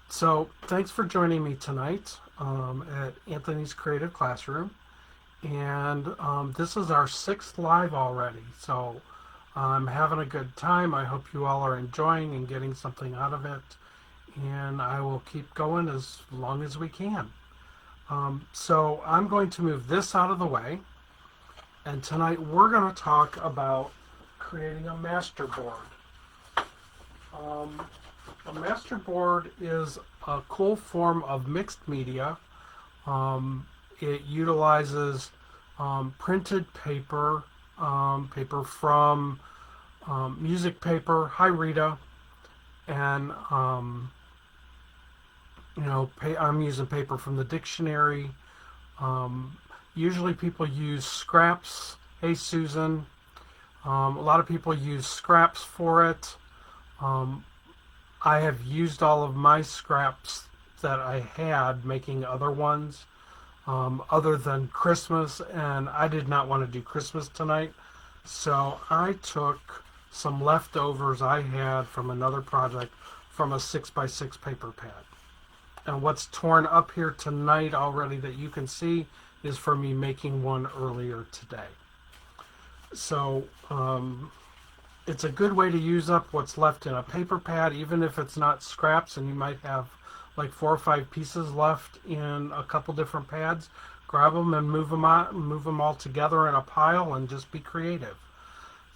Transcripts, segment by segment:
So thanks for joining me tonight at Anthony's Creative Classroom. And this is our sixth live already. So I'm having a good time. I hope you all are enjoying and getting something out of it. And I will keep going as long as we can. So I'm going to move this out of the way. And tonight we're going to talk about creating a masterboard. A masterboard is a cool form of mixed media. It utilizes printed paper, paper from music paper, hi Rita, and I'm using paper from the dictionary. Usually people use scraps. Hey Susan. A lot of people use scraps for it. I have used all of my scraps that I had making other ones other than Christmas, and I did not want to do Christmas tonight, so I took some leftovers I had from another project from a 6x6 paper pad. And what's torn up here tonight already that you can see is from me making one earlier today. So it's a good way to use up what's left in a paper pad, even if it's not scraps and you might have like 4 or 5 pieces left in a couple different pads. Grab them and move them all together in a pile and just be creative.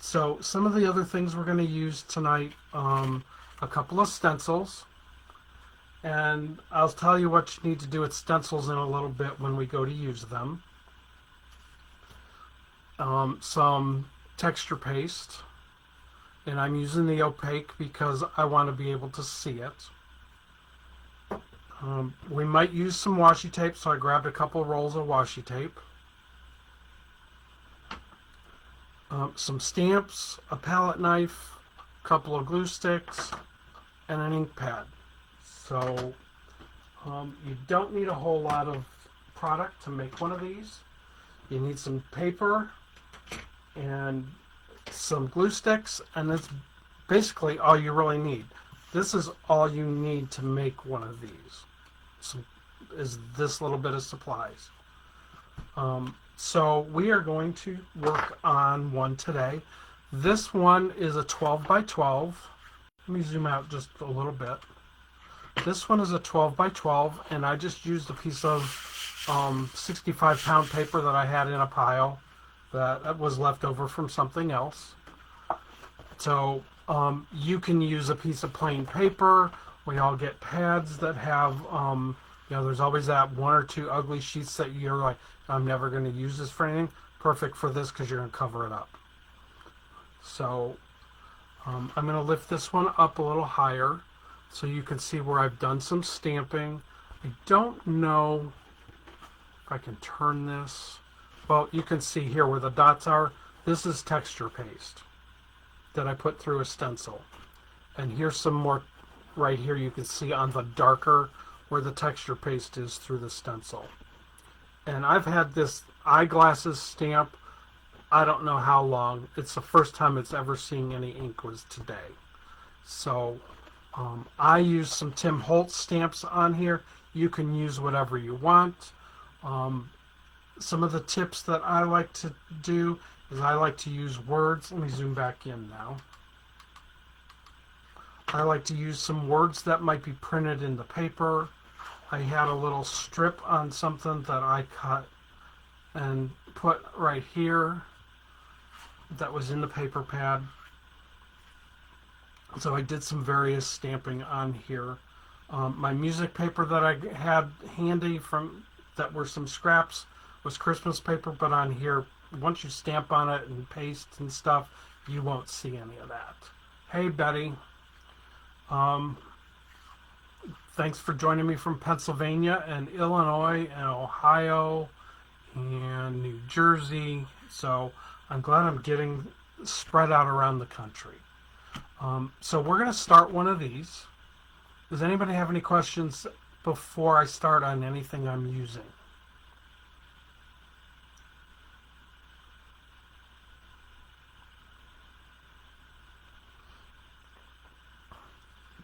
So some of the other things we're going to use tonight, a couple of stencils, and I'll tell you what you need to do with stencils in a little bit when we go to use them. Some texture paste, and I'm using the opaque because I want to be able to see it. We might use some washi tape, so I grabbed a couple rolls of washi tape. Some stamps, a palette knife, a couple of glue sticks, and an ink pad. So you don't need a whole lot of product to make one of these. You need some paper and some glue sticks, and that's basically all you really need. This is all you need to make one of these. Is this little bit of supplies. So we are going to work on one today. This one is a 12 by 12. Let me zoom out just a little bit. This one is a 12 by 12, and I just used a piece of 65-pound paper that I had in a pile that was left over from something else. So you can use a piece of plain paper. We all get pads that have, there's always that 1 or 2 ugly sheets that you're like, I'm never going to use this for anything. Perfect for this because you're going to cover it up. So I'm going to lift this one up a little higher so you can see where I've done some stamping. I don't know if I can turn this. Well, you can see here where the dots are. This is texture paste that I put through a stencil. And here's some more right here you can see on the darker where the texture paste is through the stencil. And I've had this eyeglasses stamp I don't know how long. It's the first time it's ever seen any ink was today. So I use some Tim Holtz stamps on here. You can use whatever you want. Some of the tips that I like to do is I like to use words. Let me zoom back in now. I like to use some words that might be printed in the paper. I had a little strip on something that I cut and put right here that was in the paper pad. So I did some various stamping on here. My music paper that I had handy from that were some scraps was Christmas paper, but on here, once you stamp on it and paste and stuff, you won't see any of that. Hey Betty. Thanks for joining me from Pennsylvania and Illinois and Ohio and New Jersey. So I'm glad I'm getting spread out around the country. So we're going to start one of these. Does anybody have any questions before I start on anything I'm using?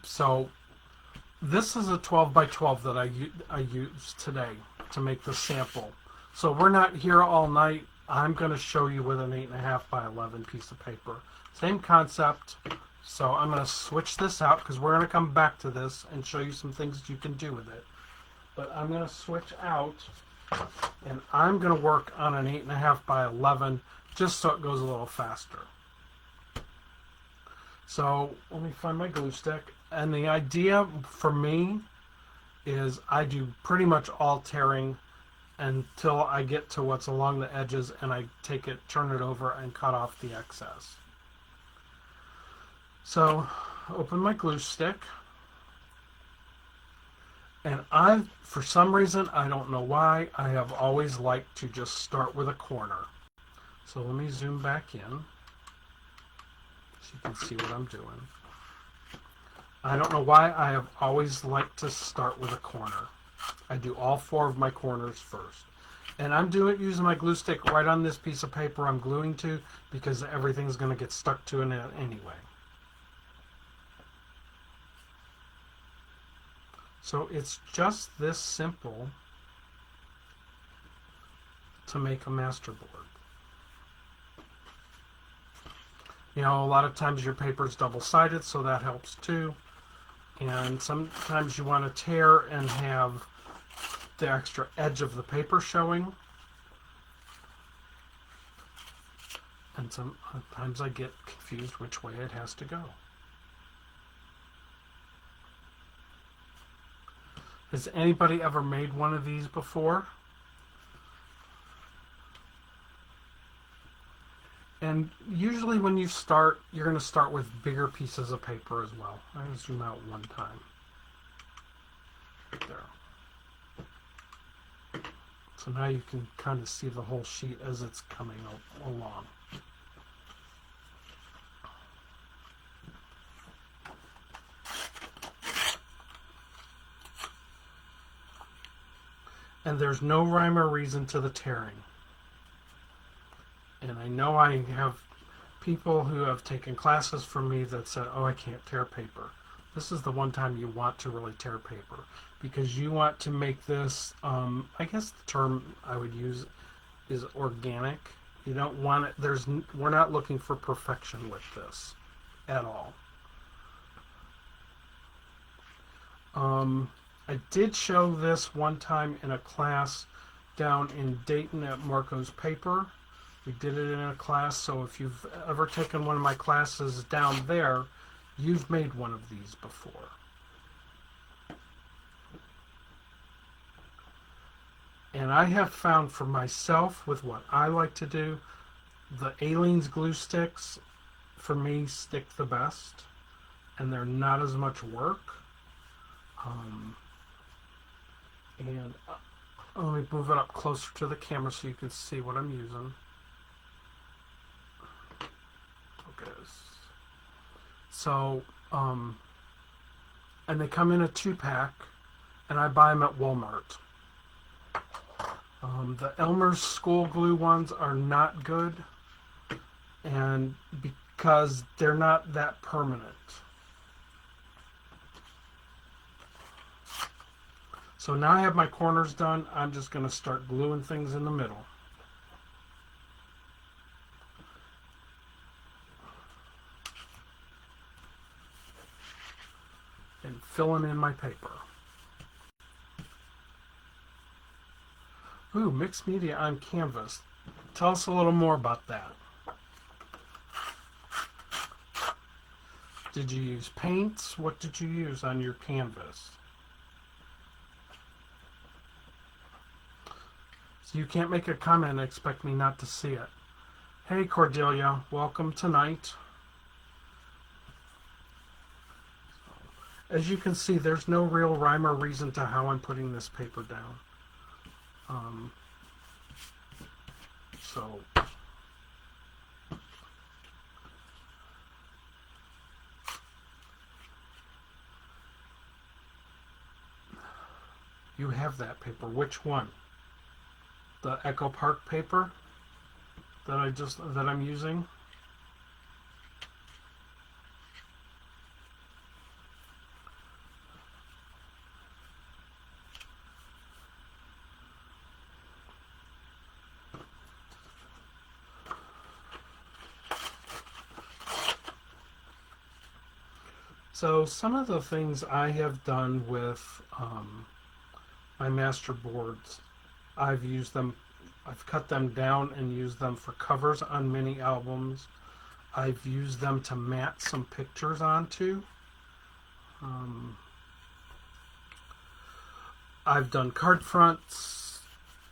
So This is a 12 by 12 that I used today to make the sample. So we're not here all night. I'm going to show you with an 8.5 by 11 piece of paper. Same concept. So I'm going to switch this out because we're going to come back to this and show you some things you can do with it. But I'm going to switch out and I'm going to work on an 8.5 by 11 just so it goes a little faster. So let me find my glue stick. And the idea for me is I do pretty much all tearing until I get to what's along the edges and I take it, turn it over, and cut off the excess. So open my glue stick. And for some reason, I don't know why, I have always liked to just start with a corner. So let me zoom back in so you can see what I'm doing. I don't know why I have always liked to start with a corner. I do all 4 of my corners first. And I'm using my glue stick right on this piece of paper I'm gluing to because everything's going to get stuck to it anyway. So it's just this simple to make a masterboard. You know, a lot of times your paper is double-sided, so that helps too. And sometimes you want to tear and have the extra edge of the paper showing. And sometimes I get confused which way it has to go. Has anybody ever made one of these before? And usually when you start, you're going to start with bigger pieces of paper as well. I'm going to zoom out one time. There. So now you can kind of see the whole sheet as it's coming along. And there's no rhyme or reason to the tearing. And I know I have people who have taken classes from me that said, oh, I can't tear paper. This is the one time you want to really tear paper because you want to make this, I guess the term I would use is organic. You don't want it, we're not looking for perfection with this at all. I did show this one time in a class down in Dayton at Marco's Paper. We did it in a class, so if you've ever taken one of my classes down there, you've made one of these before. And I have found for myself with what I like to do, the Aleen's glue sticks, for me, stick the best. And they're not as much work. And let me move it up closer to the camera so you can see what I'm using. Okay. So, and they come in a 2-pack, and I buy them at Walmart. The Elmer's school glue ones are not good, and because they're not that permanent. So now I have my corners done. I'm just going to start gluing things in the middle. And filling in my paper. Ooh, mixed media on canvas. Tell us a little more about that. Did you use paints? What did you use on your canvas? So you can't make a comment and expect me not to see it. Hey Cordelia, welcome tonight. As you can see, there's no real rhyme or reason to how I'm putting this paper down. So you have that paper. Which one? The Echo Park paper that I'm using. So some of the things I have done with my master boards, I've cut them down and used them for covers on mini albums. I've used them to mat some pictures onto. I've done card fronts.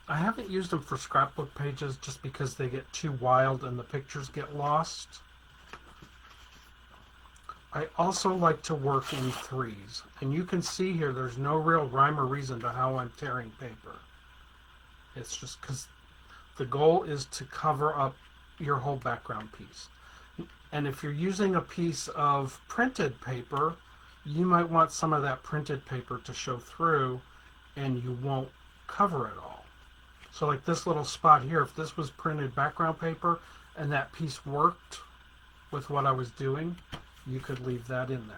I haven't used them for scrapbook pages just because they get too wild and the pictures get lost. I also like to work in threes. And you can see here there's no real rhyme or reason to how I'm tearing paper. It's just because the goal is to cover up your whole background piece. And if you're using a piece of printed paper, you might want some of that printed paper to show through and you won't cover it all. So like this little spot here, if this was printed background paper and that piece worked with what I was doing, you could leave that in there.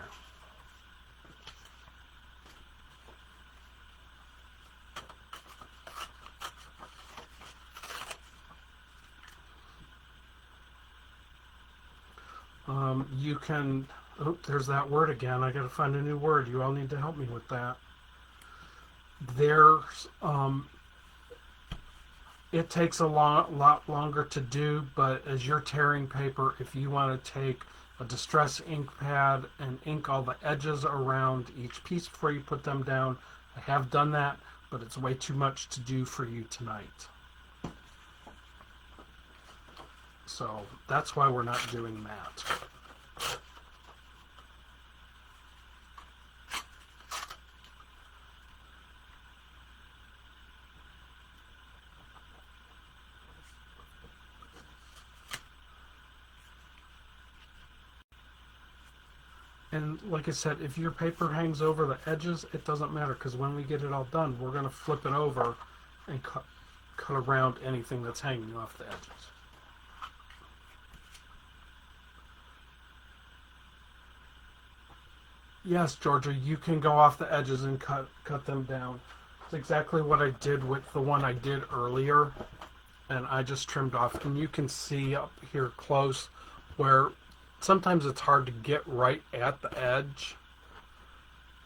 You can, oh, there's that word again. I got to find a new word. You all need to help me with that. There's, it takes a lot longer to do, but as you're tearing paper, if you want to take a distress ink pad and ink all the edges around each piece before you put them down, I have done that, but it's way too much to do for you tonight. So that's why we're not doing that. And like I said, if your paper hangs over the edges, it doesn't matter, because when we get it all done, we're going to flip it over and cut around anything that's hanging off the edges. Yes, Georgia, you can go off the edges and cut them down. It's exactly what I did with the one I did earlier, and I just trimmed off. And you can see up here close where sometimes it's hard to get right at the edge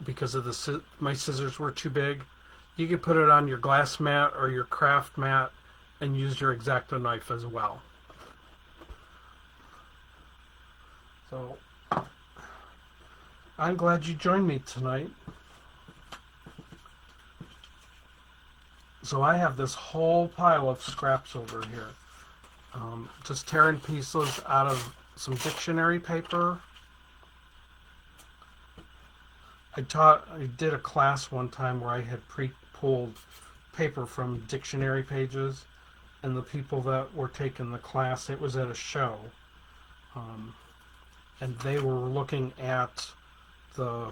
because of my scissors were too big. You can put it on your glass mat or your craft mat and use your X-Acto knife as well. So I'm glad you joined me tonight. So I have this whole pile of scraps over here. Just tearing pieces out of some dictionary paper. I did a class one time where I had pre-pulled paper from dictionary pages, and the people that were taking the class, it was at a show, and they were looking at the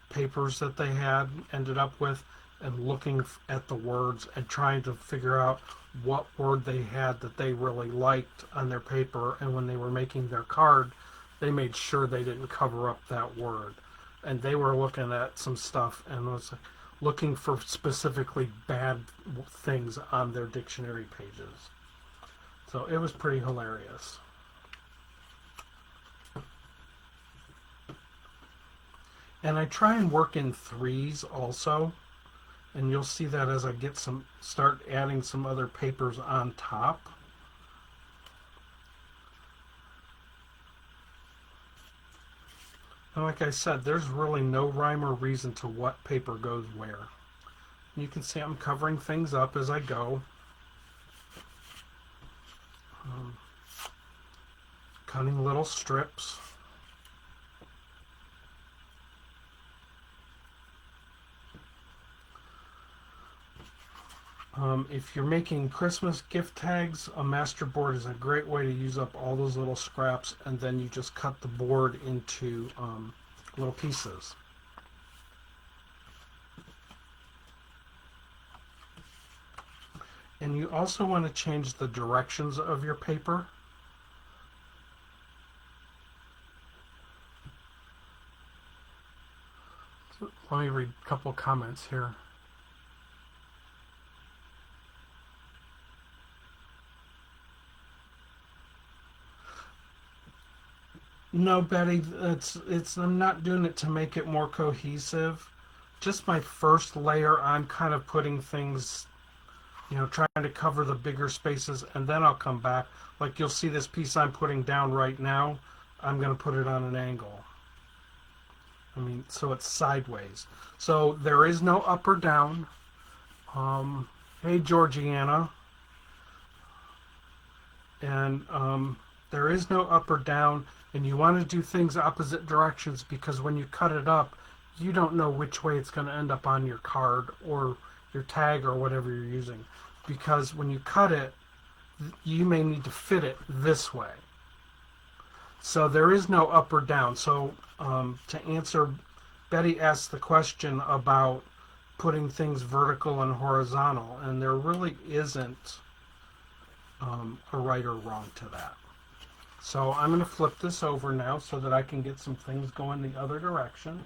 papers that they had ended up with and looking at the words and trying to figure out what word they had that they really liked on their paper, and when they were making their card, they made sure they didn't cover up that word. And they were looking at some stuff and was looking for specifically bad things on their dictionary pages. So it was pretty hilarious. And I try and work in threes also. And you'll see that as I start adding some other papers on top. And like I said, there's really no rhyme or reason to what paper goes where. You can see I'm covering things up as I go. Cutting little strips. If you're making Christmas gift tags, a master board is a great way to use up all those little scraps, and then you just cut the board into little pieces. And you also want to change the directions of your paper. So let me read a couple of comments here. No, Betty, I'm not doing it to make it more cohesive. Just my first layer, I'm kind of putting things, trying to cover the bigger spaces, and then I'll come back. Like you'll see this piece I'm putting down right now, I'm going to put it on an angle. So it's sideways. So there is no up or down. Hey, Georgiana. And there is no up or down, and you want to do things opposite directions because when you cut it up, you don't know which way it's going to end up on your card or your tag or whatever you're using. Because when you cut it, you may need to fit it this way. So there is no up or down. So to answer, Betty asked the question about putting things vertical and horizontal, and there really isn't a right or wrong to that. So I'm going to flip this over now so that I can get some things going the other direction.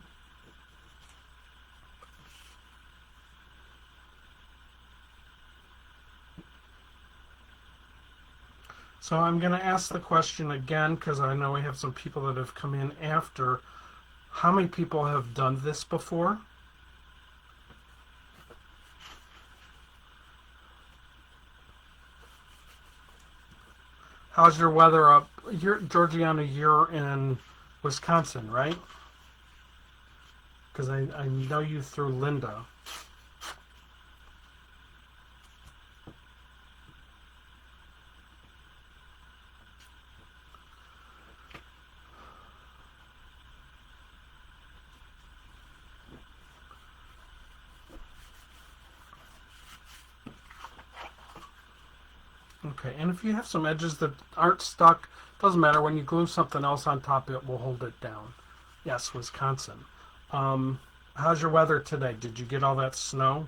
So I'm going to ask the question again because I know we have some people that have come in after. How many people have done this before? How's your weather up? Georgiana, you're in Wisconsin, right? Because I know you through Linda. Okay, and if you have some edges that aren't stuck, doesn't matter. When you glue something else on top, it will hold it down. Yes, Wisconsin. How's your weather today? Did you get all that snow?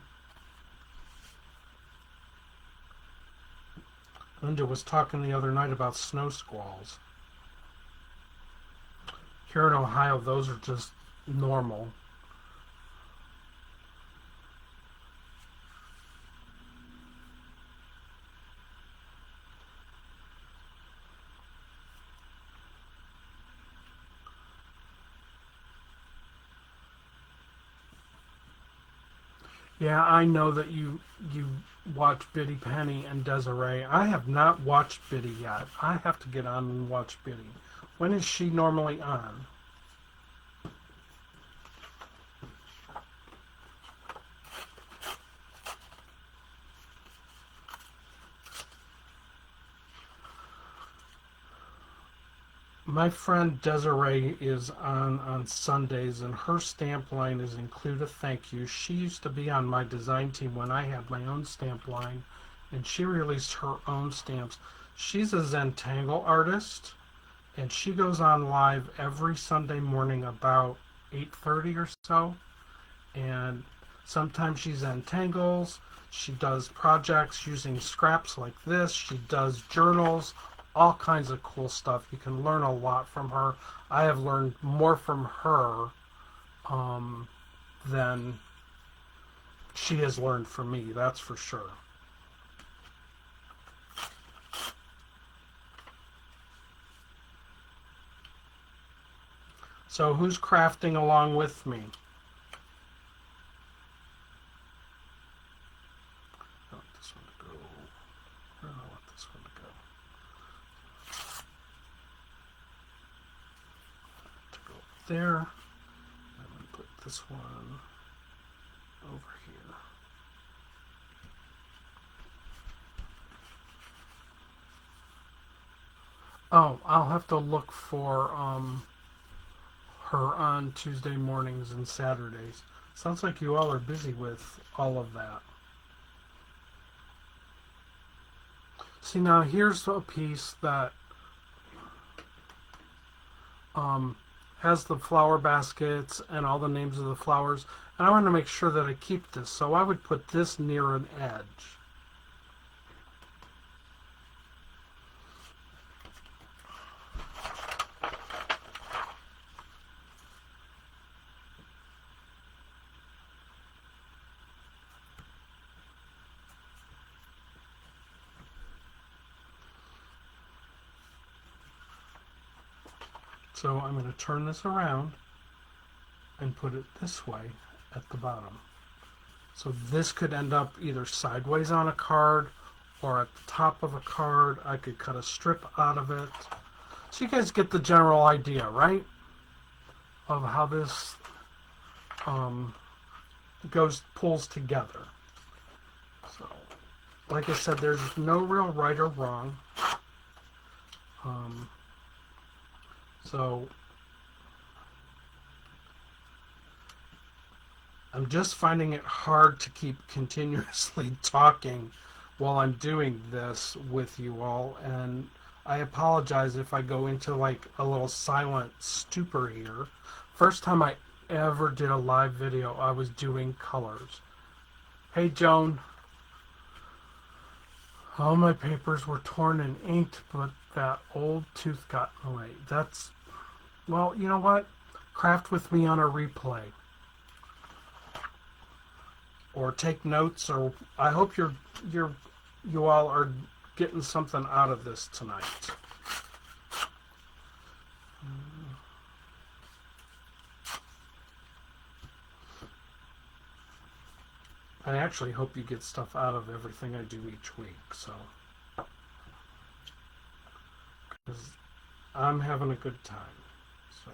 Linda was talking the other night about snow squalls. Here in Ohio, those are just normal. Yeah, I know that you watch Biddy Penny and Desiree. I have not watched Biddy yet. I have to get on and watch Biddy. When is she normally on? My friend Desiree is on Sundays, and her stamp line is Include a Thank You. She used to be on my design team when I had my own stamp line, and she released her own stamps. She's a Zentangle artist, and she goes on live every Sunday morning about 8:30 or so, and sometimes she Zentangles. She does projects using scraps like this. She does journals, all kinds of cool stuff. You can learn a lot from her. I have learned more from her than she has learned from me, that's for sure. So who's crafting along with me? I want this one to go. I don't want this one to go. To go there. I'm going to put this one over here. Oh, I'll have to look for her on Tuesday mornings and Saturdays. Sounds like you all are busy with all of that. See, now here's a piece that has the flower baskets and all the names of the flowers, and I want to make sure that I keep this, so I would put this near an edge. So I'm going to turn this around and put it this way at the bottom. So this could end up either sideways on a card or at the top of a card. I could cut a strip out of it. So you guys get the general idea, right? Of how this pulls together. So, like I said, there's no real right or wrong. So I'm just finding it hard to keep continuously talking while I'm doing this with you all, and I apologize if I go into like a little silent stupor here. First time I ever did a live video, I was doing colors. Hey Joan. All my papers were torn and inked, but that old tooth got in the way. That's, well, you know what? Craft with me on a replay. Or take notes, or I hope you all are getting something out of this tonight. I actually hope you get stuff out of everything I do each week, so. Because I'm having a good time, so.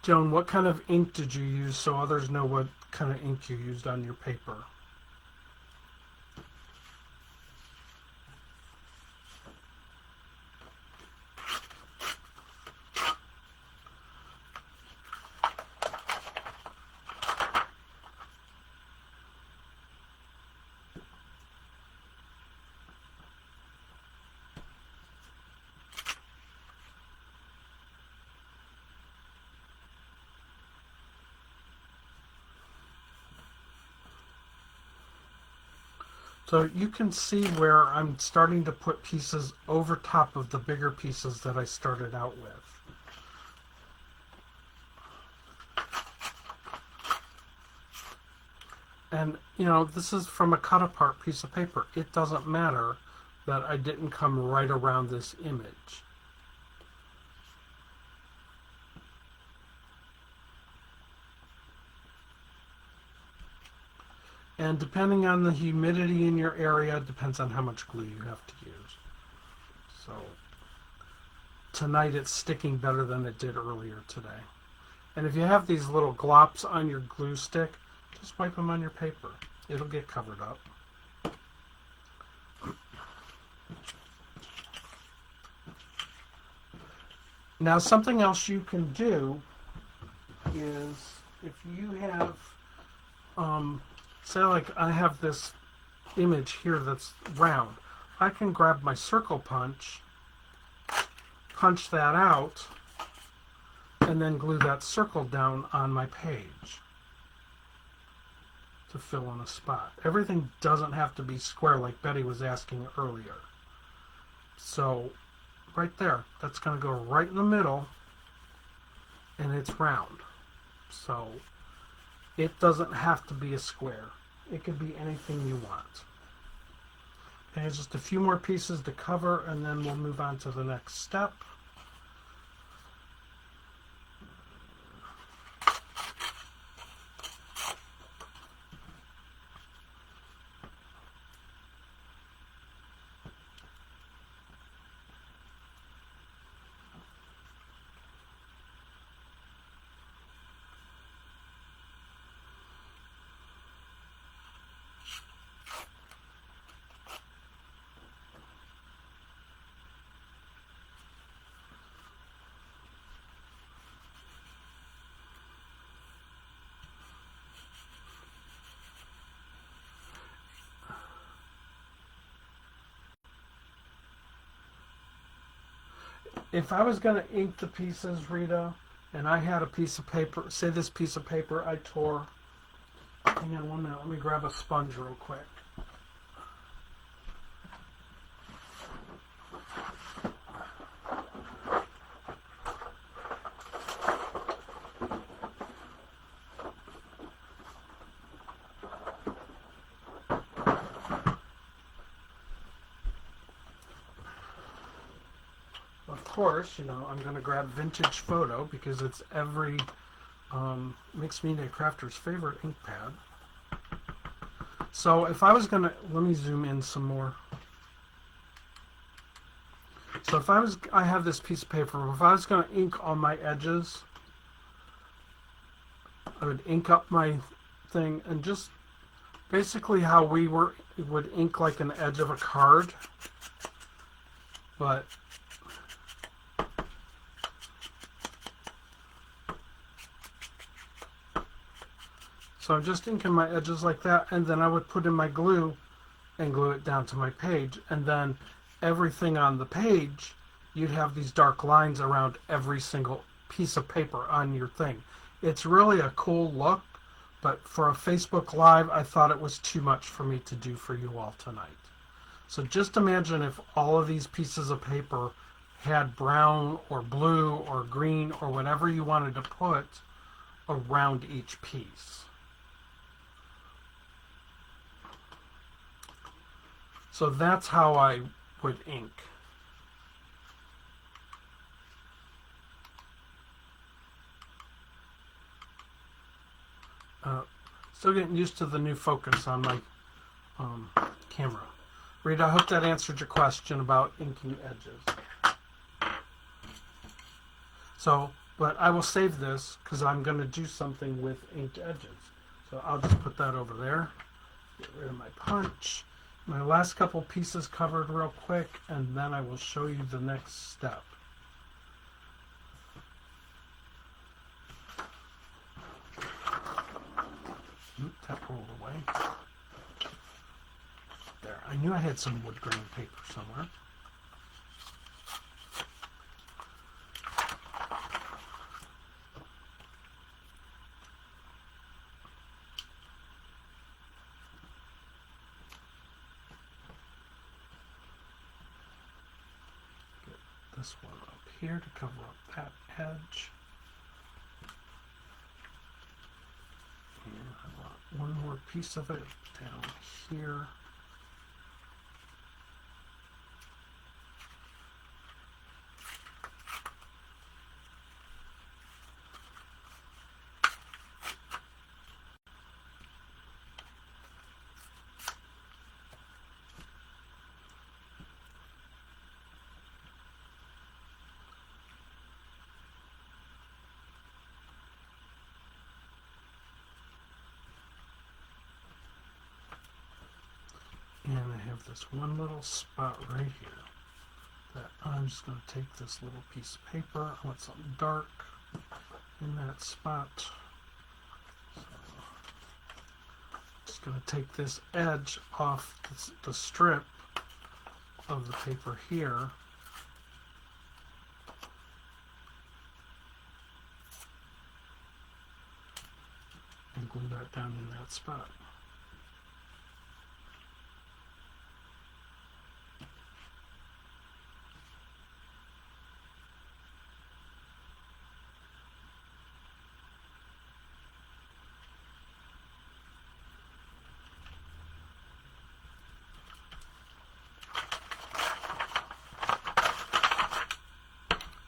Joan, what kind of ink did you use so others know what kind of ink you used on your paper? So you can see where I'm starting to put pieces over top of the bigger pieces that I started out with. And, you know, this is from a cut-apart piece of paper. It doesn't matter that I didn't come right around this image. And depending on the humidity in your area, it depends on how much glue you have to use. So tonight it's sticking better than it did earlier today. And if you have these little glops on your glue stick, just wipe them on your paper. It'll get covered up. Now something else you can do is if you have say like I have this image here that's round. I can grab my circle punch, punch that out, and then glue that circle down on my page to fill in a spot. Everything doesn't have to be square like Betty was asking earlier. So right there, that's going to go right in the middle, and it's round. So it doesn't have to be a square. It could be anything you want. And just a few more pieces to cover, and then we'll move on to the next step. If I was going to ink the pieces, Rita, and I had a piece of paper, say this piece of paper I tore. Hang on 1 minute, let me grab a sponge real quick. course, you know, I'm going to grab Vintage Photo because it's every Mixed Media crafter's favorite ink pad. So if I was going to, let me zoom in some more. So if I have this piece of paper, if I was going to ink on my edges, I would ink up my thing and just basically how we would ink like an edge of a card. But so I'm just inking my edges like that, and then I would put in my glue and glue it down to my page, and then everything on the page, you'd have these dark lines around every single piece of paper on your thing. It's really a cool look, but for a Facebook Live, I thought it was too much for me to do for you all tonight. So just imagine if all of these pieces of paper had brown or blue or green or whatever you wanted to put around each piece. So that's how I would ink. Still getting used to the new focus on my camera. Rita, I hope that answered your question about inking edges. So, but I will save this because I'm going to do something with inked edges. So I'll just put that over there. Get rid of my punch. My last couple pieces covered real quick, and then I will show you the next step. That rolled away. There, I knew I had some wood grain paper somewhere. Get this one up here to cover up that edge. And I want one more piece of it down here. And I have this one little spot right here that I'm just going to take this little piece of paper. I want something dark in that spot. So I'm just going to take this edge off the strip of the paper here. And glue that down in that spot.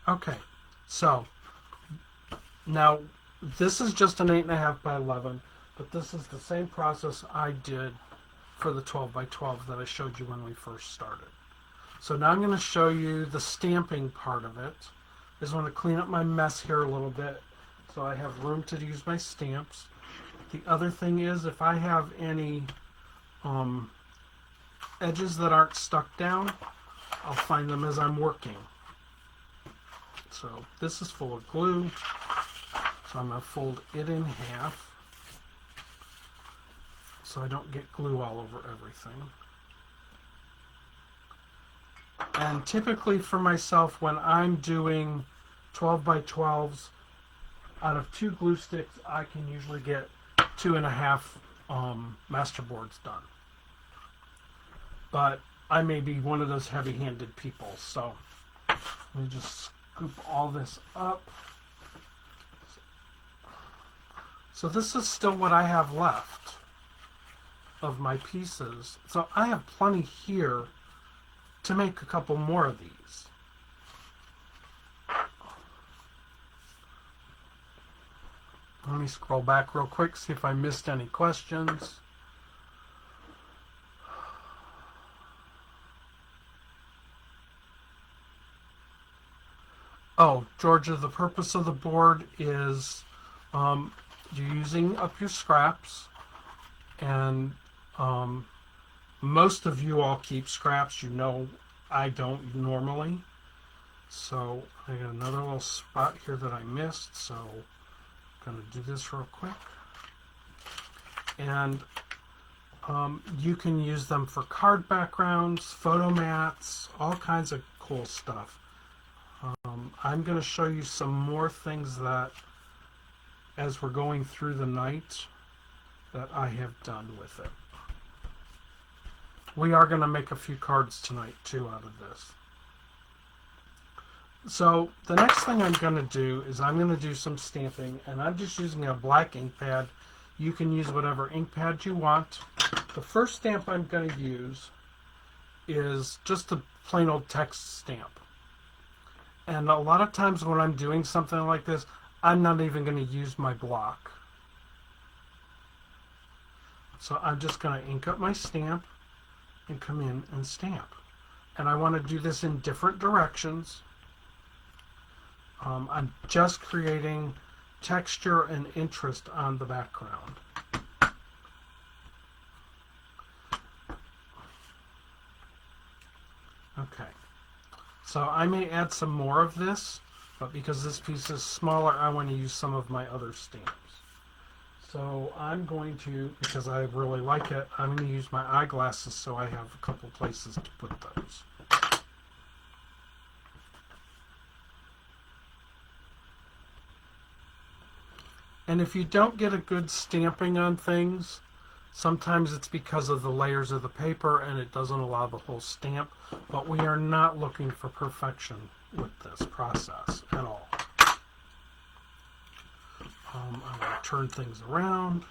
Okay, so now this is just an 8.5 by 11, but this is the same process I did for the 12 by 12 that I showed you when we first started. So now I'm going to show you the stamping part of it. I just want to clean up my mess here a little bit so I have room to use my stamps. The other thing is if I have any edges that aren't stuck down, I'll find them as I'm working. So this is full of glue, so I'm going to fold it in half so I don't get glue all over everything. And typically for myself, when I'm doing 12 by 12s, out of 2 glue sticks, I can usually get 2.5 masterboards done. But I may be one of those heavy-handed people, so let me just scoop all this up. So this is still what I have left of my pieces. So I have plenty here to make a couple more of these. Let me scroll back real quick, see if I missed any questions. Oh, Georgia, the purpose of the board is you're using up your scraps, and most of you all keep scraps. You know I don't normally. So I got another little spot here that I missed, so I'm going to do this real quick. And you can use them for card backgrounds, photo mats, all kinds of cool stuff. I'm going to show you some more things that, as we're going through the night, that I have done with it. We are going to make a few cards tonight, too, out of this. So the next thing I'm going to do is I'm going to do some stamping, and I'm just using a black ink pad. You can use whatever ink pad you want. The first stamp I'm going to use is just a plain old text stamp. And a lot of times when I'm doing something like this, I'm not even going to use my block. So I'm just going to ink up my stamp and come in and stamp. And I want to do this in different directions. I'm just creating texture and interest on the background. Okay. So I may add some more of this, but because this piece is smaller, I want to use some of my other stamps. So I'm going to, because I really like it, I'm going to use my eyeglasses so I have a couple places to put those. And if you don't get a good stamping on things, sometimes it's because of the layers of the paper and it doesn't allow the whole stamp, but we are not looking for perfection with this process at all. I'm going to turn things around,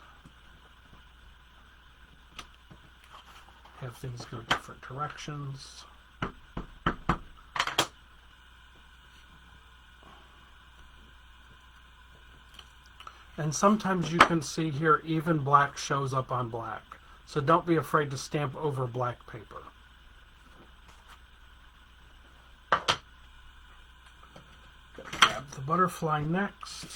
have things go different directions. And sometimes you can see here even black shows up on black. So don't be afraid to stamp over black paper. Grab the butterfly next.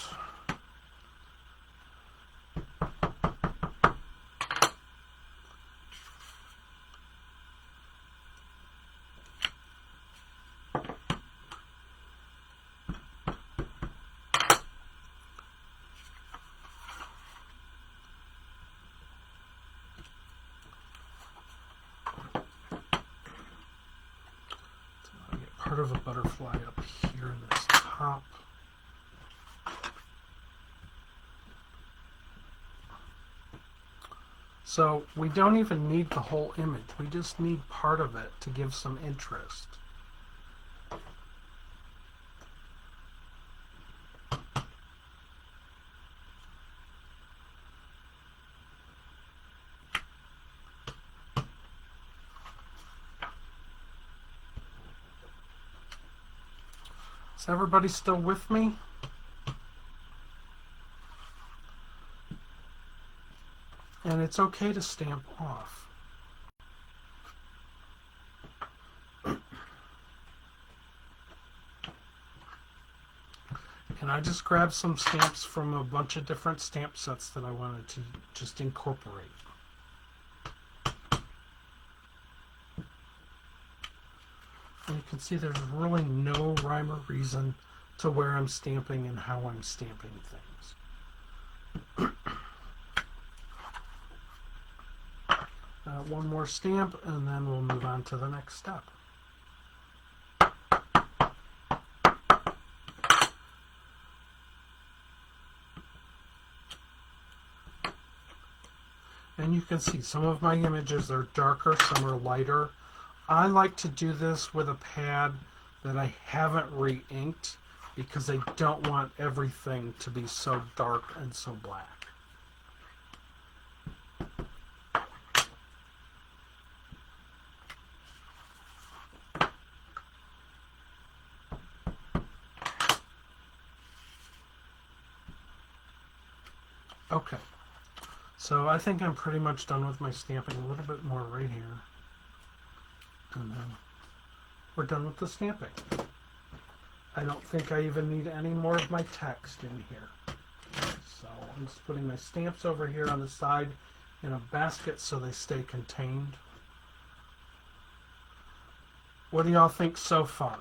Part of a butterfly up here in this top. So we don't even need the whole image. We just need part of it to give some interest. Is everybody still with me? And it's okay to stamp off. And I just grabbed some stamps from a bunch of different stamp sets that I wanted to just incorporate. And you can see there's really no rhyme or reason to where I'm stamping and how I'm stamping things. One more stamp and then we'll move on to the next step. And you can see some of my images are darker, some are lighter. I like to do this with a pad that I haven't re-inked because I don't want everything to be so dark and so black. Okay, so I think I'm pretty much done with my stamping. A little bit more right here. And then we're done with the stamping. I don't think I even need any more of my text in here. So I'm just putting my stamps over here on the side in a basket so they stay contained. What do y'all think so far?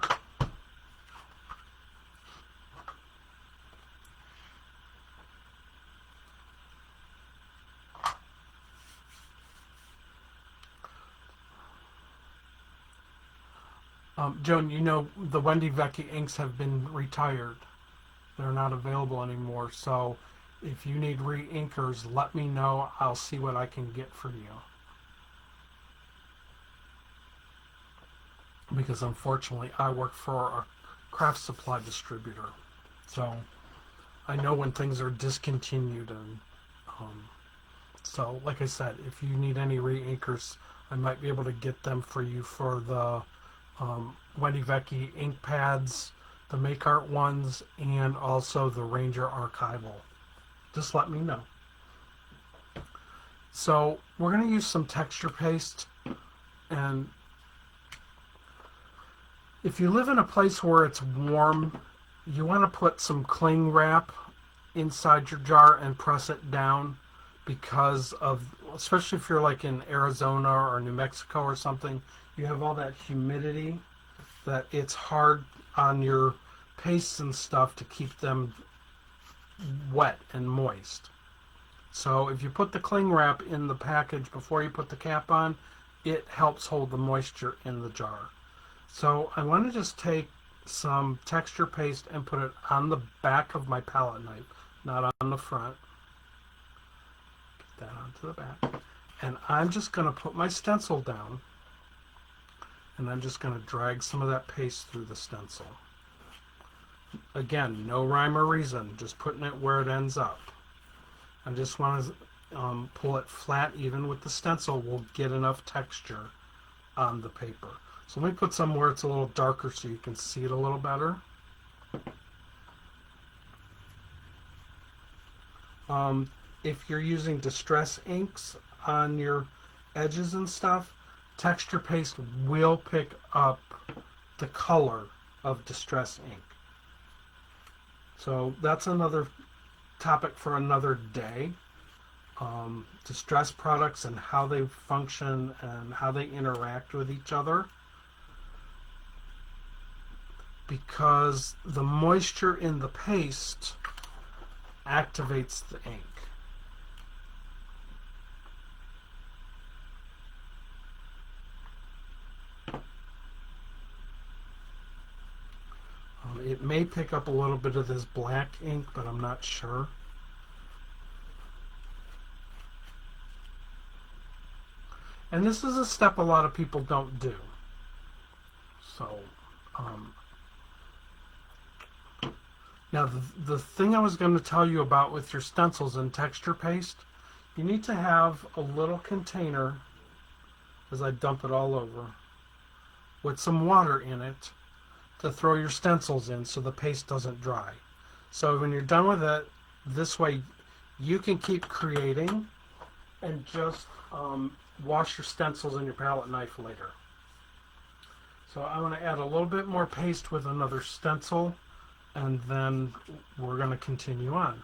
Joan, you know the Wendy Vecchi inks have been retired. They're not available anymore. So if you need re-inkers, let me know. I'll see what I can get for you. Because unfortunately, I work for a craft supply distributor. So I know when things are discontinued. And so, like I said, if you need any re-inkers, I might be able to get them for you for the Wendy Vecchi ink pads, the Make Art ones, and also the Ranger Archival. Just let me know. So we're going to use some texture paste, and if you live in a place where it's warm, you want to put some cling wrap inside your jar and press it down, because of, especially if you're like in Arizona or New Mexico or something, you have all that humidity that it's hard on your pastes and stuff to keep them wet and moist. So if you put the cling wrap in the package before you put the cap on, it helps hold the moisture in the jar. So I want to just take some texture paste and put it on the back of my palette knife, not on the front. Get that onto the back. And I'm just going to put my stencil down, and I'm just going to drag some of that paste through the stencil. Again, no rhyme or reason, just putting it where it ends up. I just want to pull it flat, even with the stencil will get enough texture on the paper. So let me put some where it's a little darker so you can see it a little better. If you're using distress inks on your edges and stuff, texture paste will pick up the color of distress ink. So that's another topic for another day. Distress products and how they function and how they interact with each other. Because the moisture in the paste activates the ink. It may pick up a little bit of this black ink, but I'm not sure. And this is a step a lot of people don't do. So, now the thing I was going to tell you about with your stencils and texture paste, you need to have a little container, as I dump it all over, with some water in it to throw your stencils in so the paste doesn't dry. So when you're done with it, this way you can keep creating and just wash your stencils in your palette knife later. So I'm going to add a little bit more paste with another stencil, and then we're going to continue on.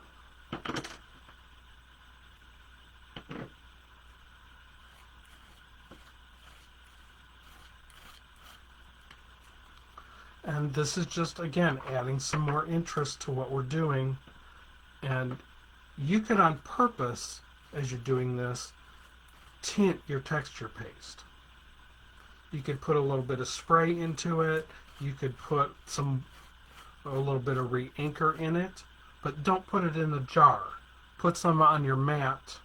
And this is just, again, adding some more interest to what we're doing. And you can, on purpose, as you're doing this, tint your texture paste. You could put a little bit of spray into it. You could put a little bit of re-inker in it, but don't put it in the jar. Put some on your mat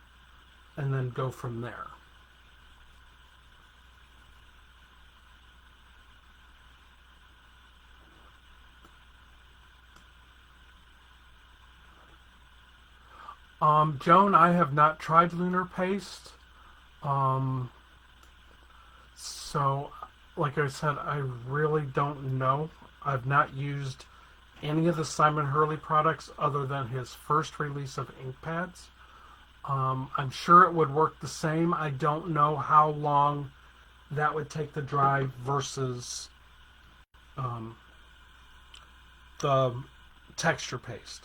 and then go from there. Joan, I have not tried lunar paste. So, like I said, I really don't know. I've not used any of the Simon Hurley products other than his first release of ink pads. I'm sure it would work the same. I don't know how long that would take to dry versus um, the texture paste.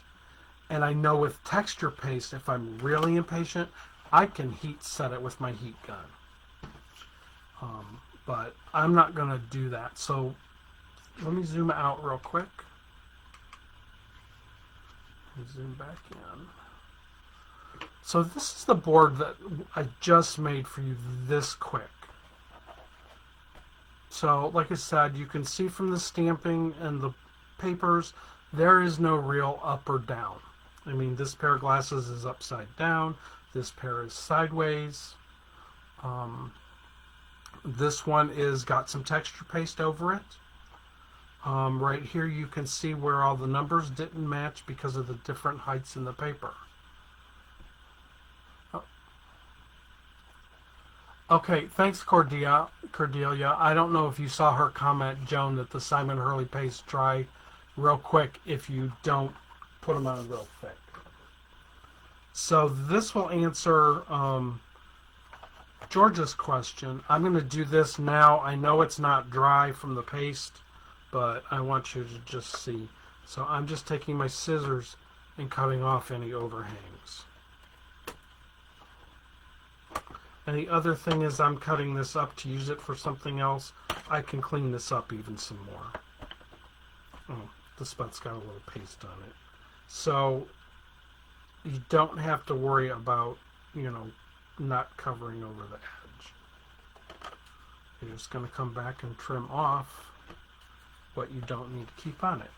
And I know with texture paste, if I'm really impatient, I can heat set it with my heat gun. But I'm not going to do that. So let me zoom out real quick. Zoom back in. So this is the board that I just made for you this quick. So like I said, you can see from the stamping and the papers, there is no real up or down. I mean, this pair of glasses is upside down. This pair is sideways. This one is got some texture paste over it. Right here you can see where all the numbers didn't match because of the different heights in the paper. Oh. Okay, thanks Cordelia. I don't know if you saw her comment, Joan, that the Simon Hurley paste dry real quick if you don't put them on real thick. So this will answer George's question. I'm going to do this now. I know it's not dry from the paste, but I want you to just see. So I'm just taking my scissors and cutting off any overhangs. And the other thing is I'm cutting this up to use it for something else. I can clean this up even some more. Oh, the spot's got a little paste on it. So you don't have to worry about, not covering over the edge. You're just going to come back and trim off what you don't need to keep on it.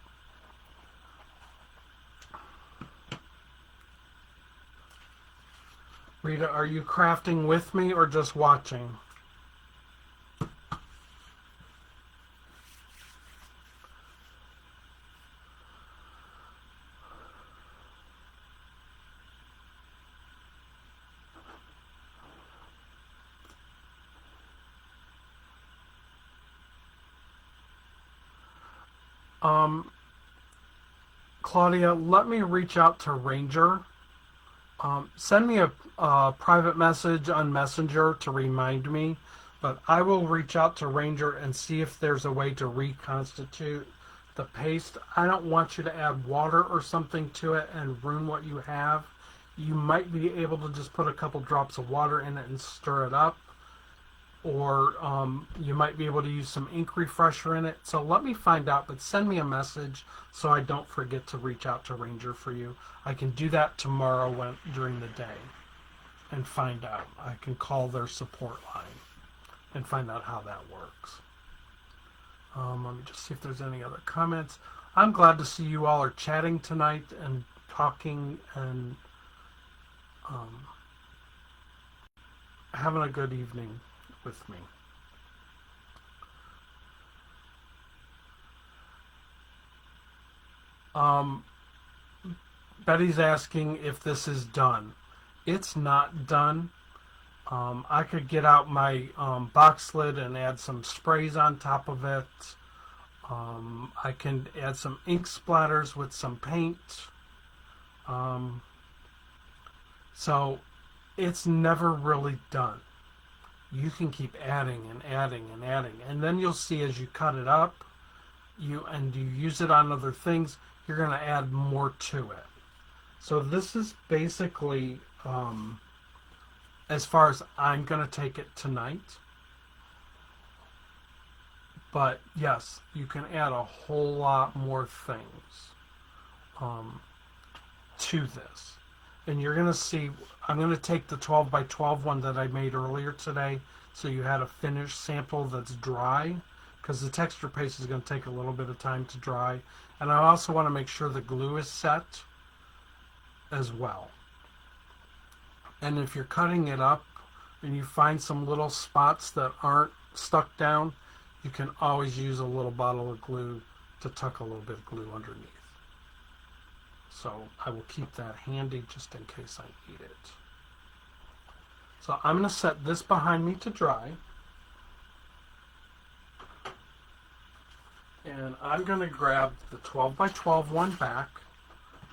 Rita, are you crafting with me or just watching? Claudia, let me reach out to Ranger. Send me a private message on Messenger to remind me, but I will reach out to Ranger and see if there's a way to reconstitute the paste. I don't want you to add water or something to it and ruin what you have. You might be able to just put a couple drops of water in it and stir it up, or you might be able to use some ink refresher in it. So let me find out, but send me a message so I don't forget to reach out to Ranger for you. I can do that tomorrow during the day and find out. I can call their support line and find out how that works. Let me just see if there's any other comments. I'm glad to see you all are chatting tonight and talking and having a good evening with me. Betty's asking if this is done. It's not done. I could get out my box lid and add some sprays on top of it. I can add some ink splatters with some paint. So it's never really done. You can keep adding and adding and adding, and then you'll see as you cut it up, you use it on other things, you're going to add more to it. So this is basically as far as I'm going to take it tonight. But yes, you can add a whole lot more things to this. And you're going to see, I'm going to take the 12 by 12 one that I made earlier today, so you had a finished sample that's dry, because the texture paste is going to take a little bit of time to dry. And I also want to make sure the glue is set as well. And if you're cutting it up and you find some little spots that aren't stuck down, you can always use a little bottle of glue to tuck a little bit of glue underneath. So I will keep that handy just in case I need it. So I'm going to set this behind me to dry. And I'm going to grab the 12 by 12 one back.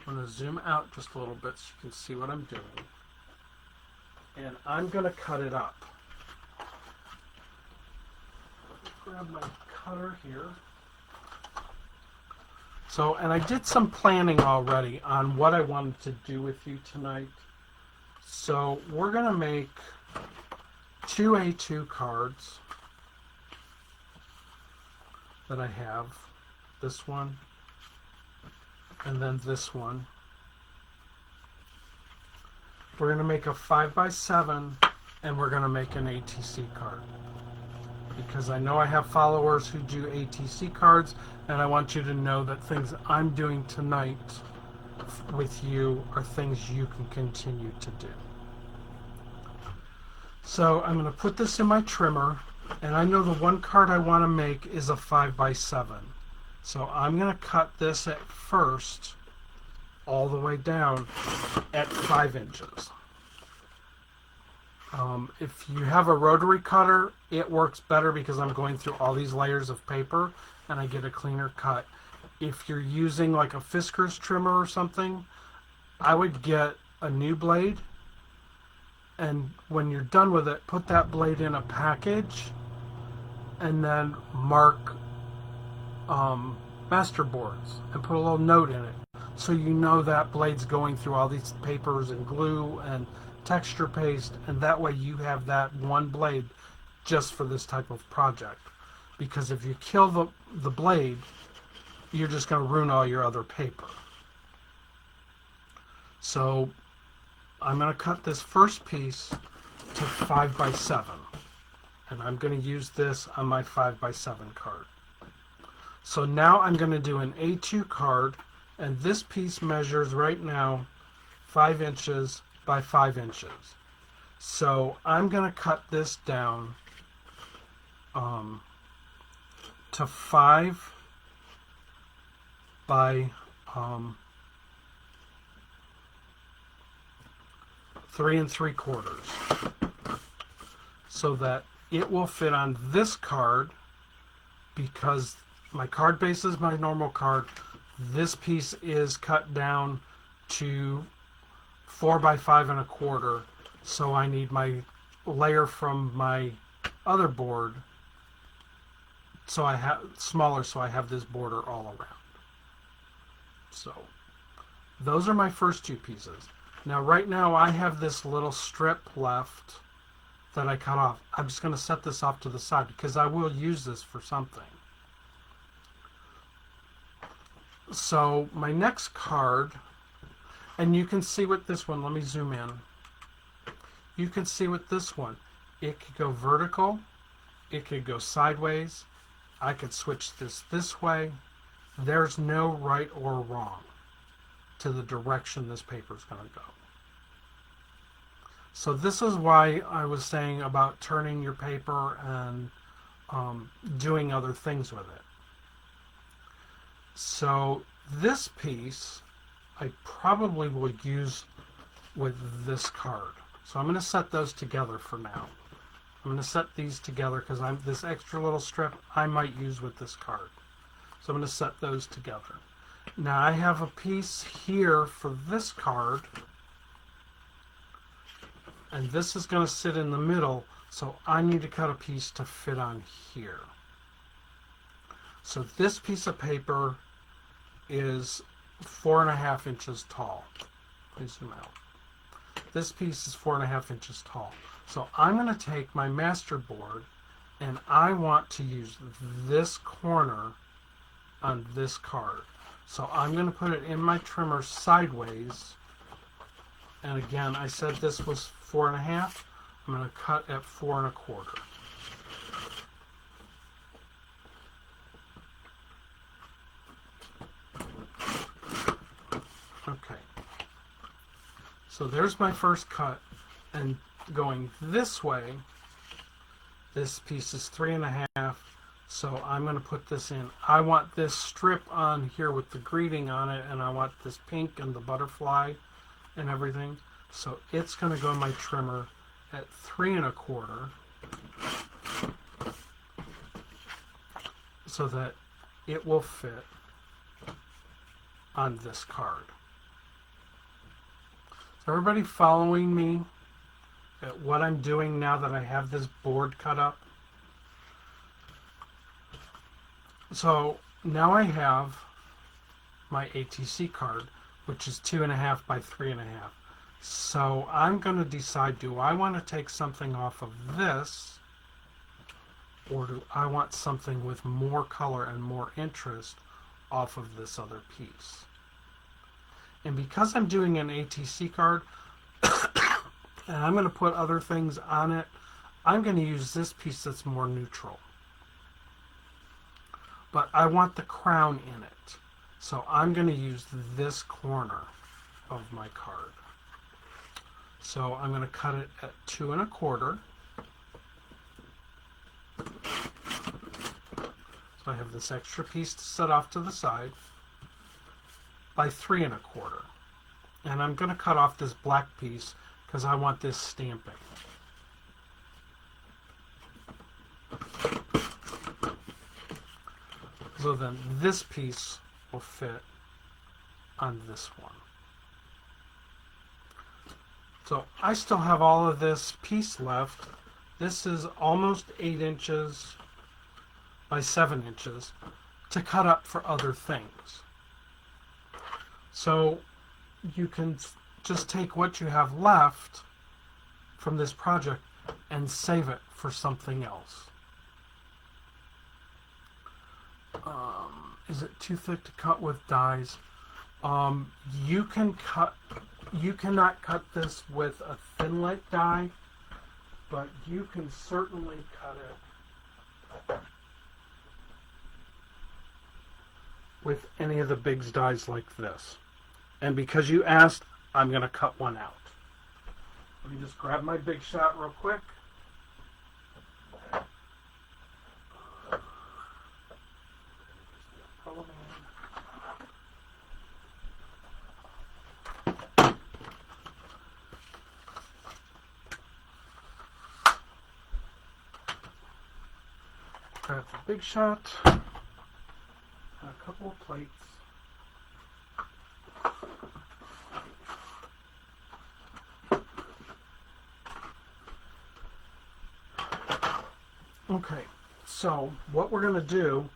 I'm going to zoom out just a little bit so you can see what I'm doing. and I'm going to cut it up. Grab my cutter here. So, and I did some planning already on what I wanted to do with you tonight. So we're going to make 2 A2 cards that I have. This one, and then this one. We're going to make a 5x7, and we're going to make an ATC card. Because I know I have followers who do ATC cards, and I want you to know that things I'm doing tonight with you are things you can continue to do. So I'm going to put this in my trimmer, and I know the one card I want to make is a 5x7. So I'm going to cut this at first all the way down at 5 inches. If you have a rotary cutter, it works better because I'm going through all these layers of paper and I get a cleaner cut. If you're using like a Fisker's trimmer or something, I would get a new blade, and when you're done with it, put that blade in a package and then mark master boards and put a little note in it so you know that blade's going through all these papers and glue and texture paste, and that way you have that one blade just for this type of project. Because if you kill the blade, you're just going to ruin all your other paper. So I'm going to cut this first piece to 5x7, and I'm going to use this on my 5x7 card. So now I'm going to do an A2 card, and this piece measures right now 5 inches by 5 inches. So I'm going to cut this down to 5 by 3 3/4, so that it will fit on this card. Because my card base is my normal card, this piece is cut down to 4 by 5 1/4, so I need my layer from my other board so I have smaller, so I have this border all around. So those are my first 2 pieces. Now right now I have this little strip left that I cut off. I'm just going to set this off to the side because I will use this for something. So my next card, and you can see with this one, let me zoom in. You can see with this one, it could go vertical, it could go sideways, I could switch this way. There's no right or wrong to the direction this paper is going to go. So this is why I was saying about turning your paper and doing other things with it. So this piece I probably will use with this card. So I'm going to set those together for now. I'm going to set these together because this extra little strip I might use with this card. So I'm going to set those together. Now I have a piece here for this card, and this is going to sit in the middle, so I need to cut a piece to fit on here. So this piece of paper is 4.5 inches tall. Please zoom out. This piece is 4.5 inches tall. So I'm going to take my master board, and I want to use this corner on this card. So I'm going to put it in my trimmer sideways. And again, I said this was 4.5. I'm going to cut at 4 1/4. Okay. So there's my first cut, and going this way, this piece is 3 1/2. So I'm going to put this in. I want this strip on here with the greeting on it, and I want this pink and the butterfly and everything. So it's going to go in my trimmer at 3 1/4, so that it will fit on this card. Is everybody following me at what I'm doing now that I have this board cut up. So now I have my ATC card, which is 2.5 by 3.5. So I'm going to decide, do I want to take something off of this, or do I want something with more color and more interest off of this other piece? And because I'm doing an ATC card, and I'm going to put other things on it, I'm going to use this piece that's more neutral. But I want the crown in it. So I'm going to use this corner of my card. So I'm going to cut it at 2 1/4. So I have this extra piece to set off to the side by 3 1/4. And I'm going to cut off this black piece because I want this stamping. So then this piece will fit on this one. So I still have all of this piece left. This is almost 8 inches by 7 inches to cut up for other things. So you can just take what you have left from this project and save it for something else. Is it too thick to cut with dies? You cannot cut this with a thin light die, but you can certainly cut it with any of the Bigz dies like this. And because you asked, I'm going to cut one out. Let me just grab my Big Shot real quick. Grab the Big Shot, and a couple of plates. Okay, so what we're going to do,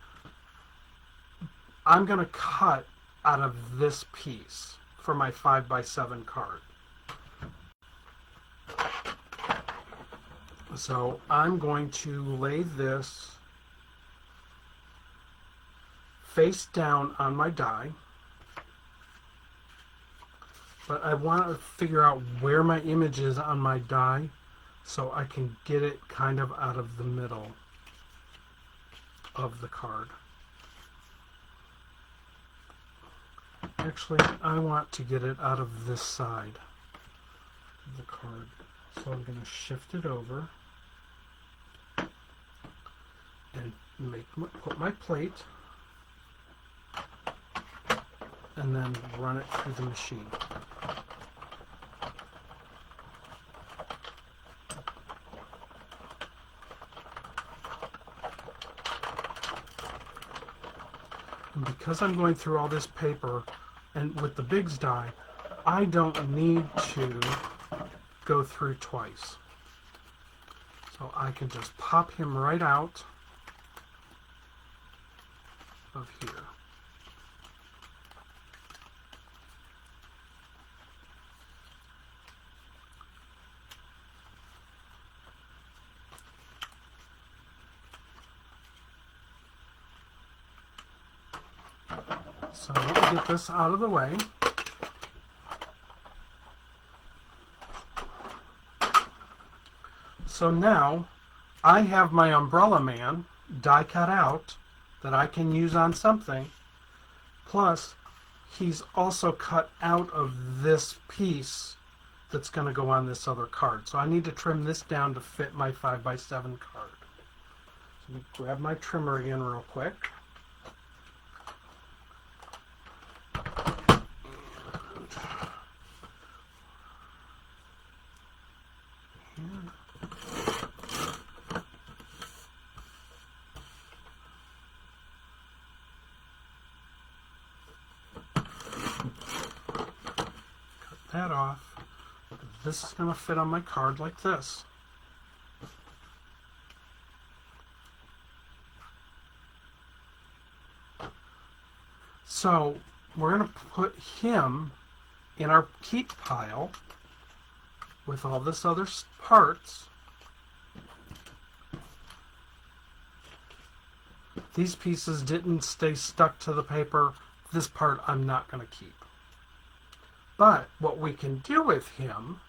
I'm going to cut out of this piece for my 5 by 7 card. So I'm going to lay this face down on my die, but I want to figure out where my image is on my die so I can get it kind of out of the middle of the card. Actually, I want to get it out of this side of the card, so I'm going to shift it over and put my plate and then run it through the machine. And because I'm going through all this paper and with the Bigz die, I don't need to go through twice. So I can just pop him right out of here. So let me get this out of the way. So now I have my Umbrella Man die cut out that I can use on something. Plus, he's also cut out of this piece that's going to go on this other card. So I need to trim this down to fit my 5 by 7 card. So let me grab my trimmer again real quick. That off. this is going to fit on my card like this. So we're going to put him in our keep pile with all this other parts. These pieces didn't stay stuck to the paper. This part I'm not going to keep. But what we can do with him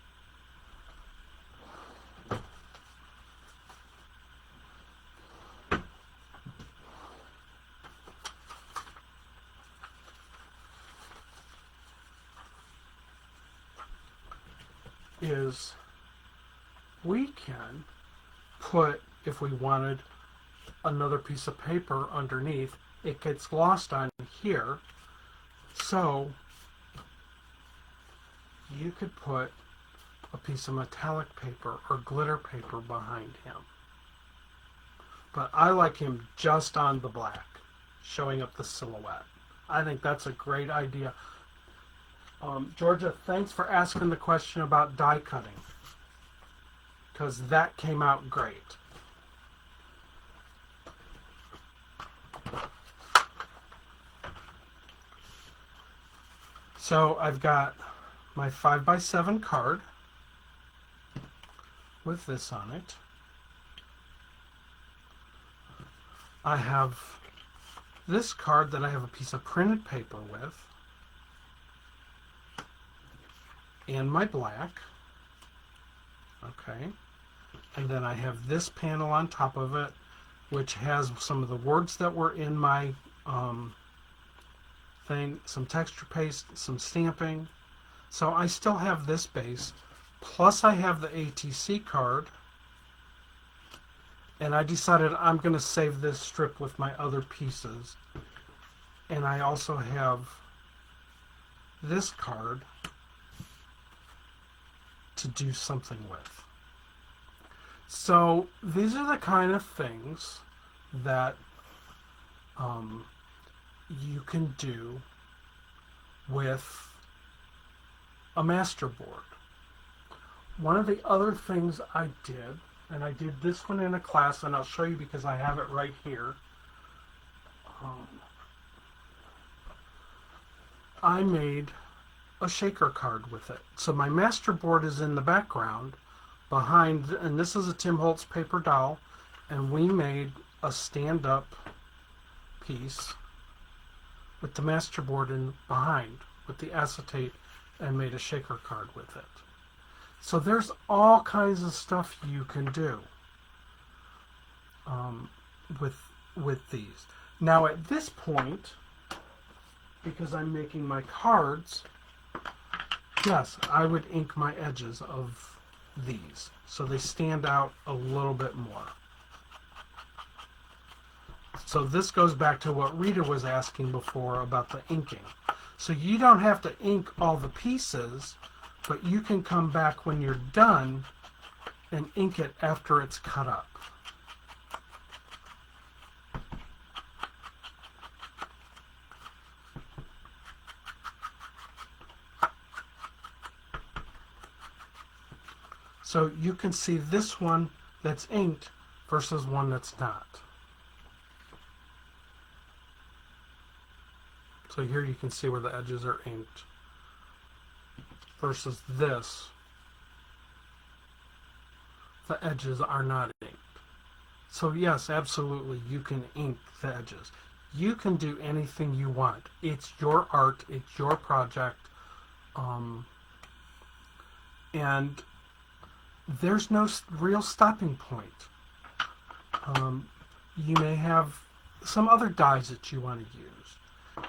is we can put, if we wanted, another piece of paper underneath. It gets glossed on here, so you could put a piece of metallic paper or glitter paper behind him. But I like him just on the black, showing up the silhouette. I think that's a great idea. Georgia, thanks for asking the question about die cutting, because that came out great. So I've got my 5x7 card with this on it. I have this card that I have a piece of printed paper with, and my black. Okay. And then I have this panel on top of it, which has some of the words that were in my thing, some texture paste, some stamping. So I still have this base, plus I have the ATC card, and I decided I'm going to save this strip with my other pieces. And I also have this card to do something with. So these are the kind of things that you can do with a master board. One of the other things I did, and I did this one in a class, and I'll show you because I have it right here. I made a shaker card with it. So my master board is in the background behind, and this is a Tim Holtz paper doll, and we made a stand-up piece with the master board in behind with the acetate, and made a shaker card with it. So there's all kinds of stuff you can do with these. Now at this point, because I'm making my cards, yes, I would ink my edges of these so they stand out a little bit more. So this goes back to what Rita was asking before about the inking. So you don't have to ink all the pieces, but you can come back when you're done and ink it after it's cut up. So you can see this one that's inked versus one that's not. So here you can see where the edges are inked versus this, the edges are not inked. So yes, absolutely, you can ink the edges. You can do anything you want. It's your art, it's your project, and there's no real stopping point. You may have some other dyes that you want to use.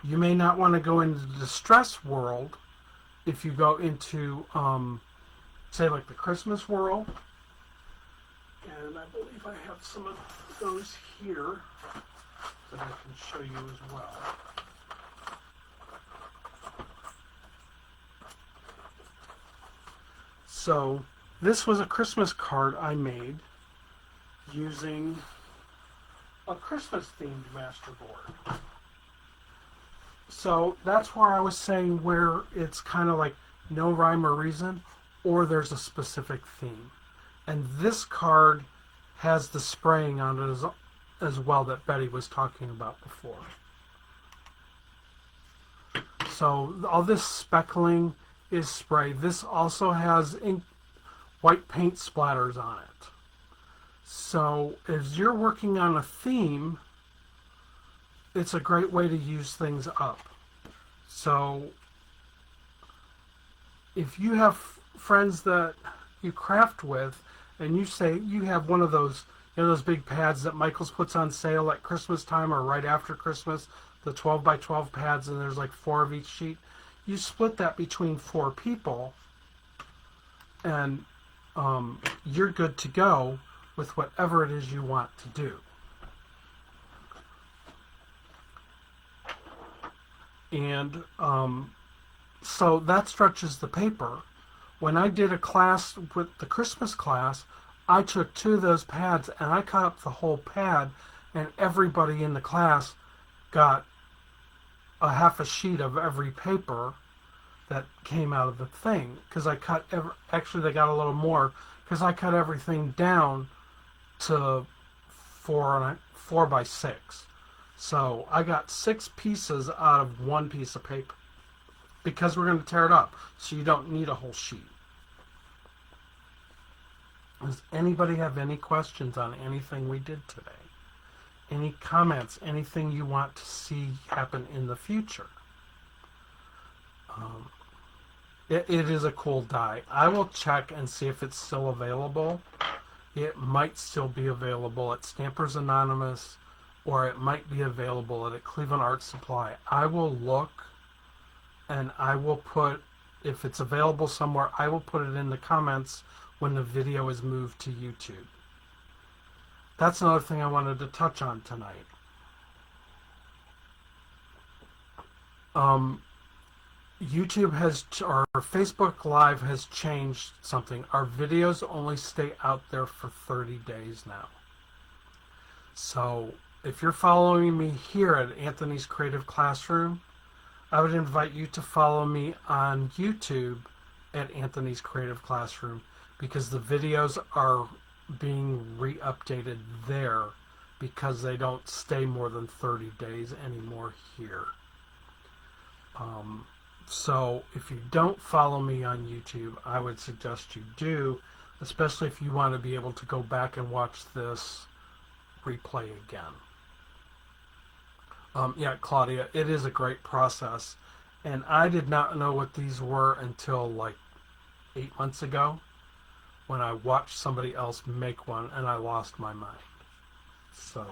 You may not want to go into the distress world if you go into, say, like the Christmas world. And I believe I have some of those here that I can show you as well. So this was a Christmas card I made using a Christmas themed master board. So that's where I was saying where it's kind of like no rhyme or reason. or there's a specific theme. And this card has the spraying on it as well that Betty was talking about before. So all this speckling is spray. This also has white paint splatters on it. So as you're working on a theme, it's a great way to use things up. So if you have friends that you craft with, and you say you have one of those, those big pads that Michaels puts on sale at Christmas time or right after Christmas, the 12 by 12 pads, and there's like 4 of each sheet. You split that between 4 people, and you're good to go with whatever it is you want to do. And so that stretches the paper. When I did a class with the Christmas class, I took 2 of those pads and I cut up the whole pad, and everybody in the class got a half a sheet of every paper that came out of the thing, because I cut actually they got a little more because I cut everything down to 4 by 6. So I got 6 pieces out of 1 piece of paper, because we're going to tear it up, so you don't need a whole sheet. Does anybody have any questions on anything we did today? Any comments? Anything you want to see happen in the future? It is a cool die. I will check and see if it's still available. It might still be available at Stampers Anonymous, or it might be available at a Cleveland Art Supply. I will look, and I will put, if it's available somewhere, I will put it in the comments when the video is moved to YouTube. That's another thing I wanted to touch on tonight. YouTube has, or Facebook Live has changed something. Our videos only stay out there for 30 days now. So if you're following me here at Anthony's Creative Classroom, I would invite you to follow me on YouTube at Anthony's Creative Classroom, because the videos are being re-updated there, because they don't stay more than 30 days anymore here. So if you don't follow me on YouTube, I would suggest you do, especially if you want to be able to go back and watch this replay again. Yeah, Claudia, it is a great process, and I did not know what these were until like 8 months ago, when I watched somebody else make one, and I lost my mind. So,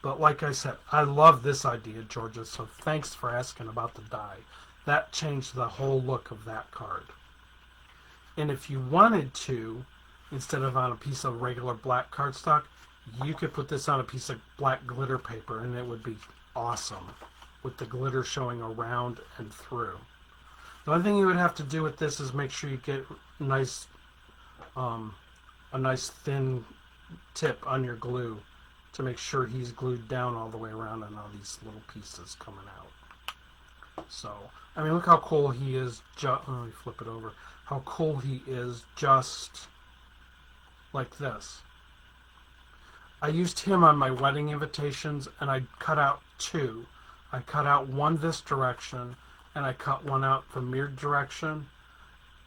but like I said, I love this idea, Georgia, so thanks for asking about the die. That changed the whole look of that card. And if you wanted to, instead of on a piece of regular black cardstock, you could put this on a piece of black glitter paper, and it would be awesome, with the glitter showing around and through. The only thing you would have to do with this is make sure you get a nice thin tip on your glue to make sure he's glued down all the way around and all these little pieces coming out. So, I mean, look how cool he is. Let me flip it over. How cool he is, just like this. I used him on my wedding invitations, and I cut out 2. I cut out one this direction, and I cut one out the mirrored direction,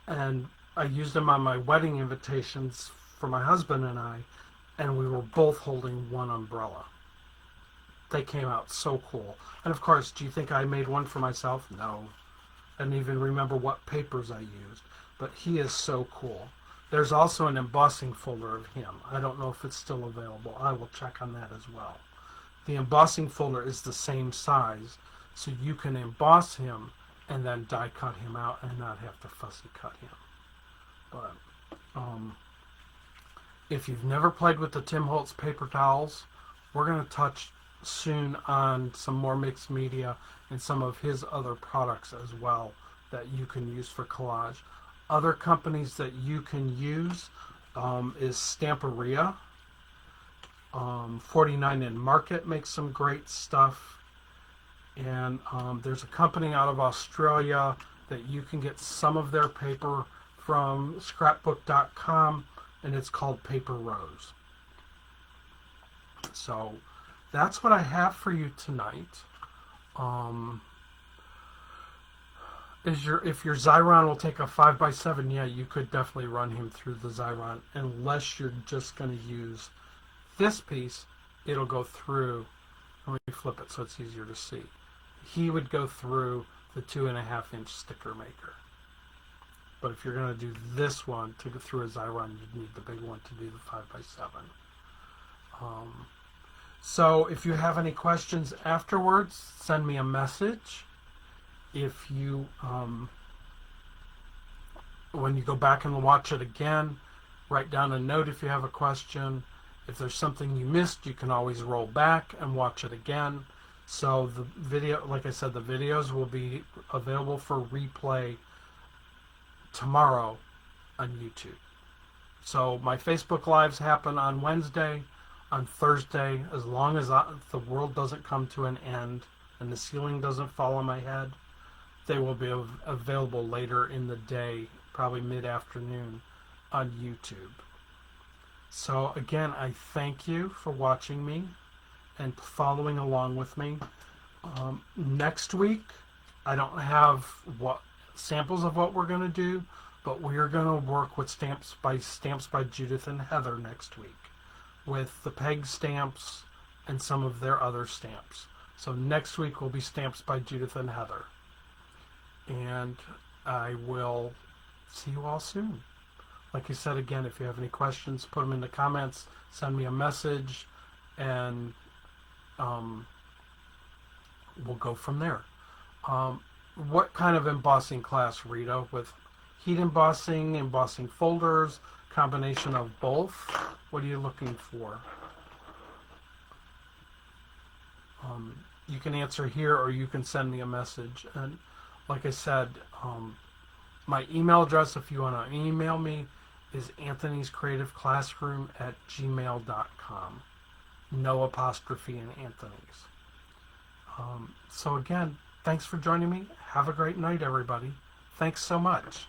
and I used them on my wedding invitations for my husband and I, and we were both holding one umbrella. They came out so cool. And of course, do you think I made one for myself? No. I didn't even remember what papers I used, but he is so cool. There's also an embossing folder of him. I don't know if it's still available. I will check on that as well. The embossing folder is the same size, so you can emboss him and then die cut him out and not have to fussy cut him. But if you've never played with the Tim Holtz paper towels, we're going to touch soon on some more mixed media and some of his other products as well that you can use for collage. Other companies that you can use is Stamperia. 49 in Market makes some great stuff. And there's a company out of Australia that you can get some of their paper for from scrapbook.com, and it's called Paper Rose. So that's what I have for you tonight. If your Xyron will take a 5x7, yeah, you could definitely run him through the Xyron, unless you're just going to use this piece. It'll go through. Let me flip it so it's easier to see. He would go through the 2.5-inch sticker maker. But if you're going to do this one to go through a Xyron, you'd need the big one to do the 5x7. So if you have any questions afterwards, send me a message. If you, when you go back and watch it again, write down a note if you have a question. If there's something you missed, you can always roll back and watch it again. So the video, like I said, the videos will be available for replay tomorrow on YouTube. So my Facebook Lives happen on Wednesday. On Thursday, as long as the world doesn't come to an end and the ceiling doesn't fall on my head, they will be available later in the day, probably mid-afternoon, on YouTube. So again, I thank you for watching me and following along with me. Next week, I don't have samples of what we're going to do, but we are going to work with Stamps by Judith and Heather next week, with the peg stamps and some of their other stamps. So next week will be Stamps by Judith and Heather. And I will see you all soon. Like I said again, if you have any questions, put them in the comments, send me a message, and we'll go from there. What kind of embossing class, Rita? With heat embossing folders, combination of both? What are you looking for? You can answer here, or you can send me a message. And like I said, my email address, if you want to email me, is anthonyscreativeclassroom@gmail.com. No apostrophe in Anthony's. So again, thanks for joining me. Have a great night, everybody. Thanks so much.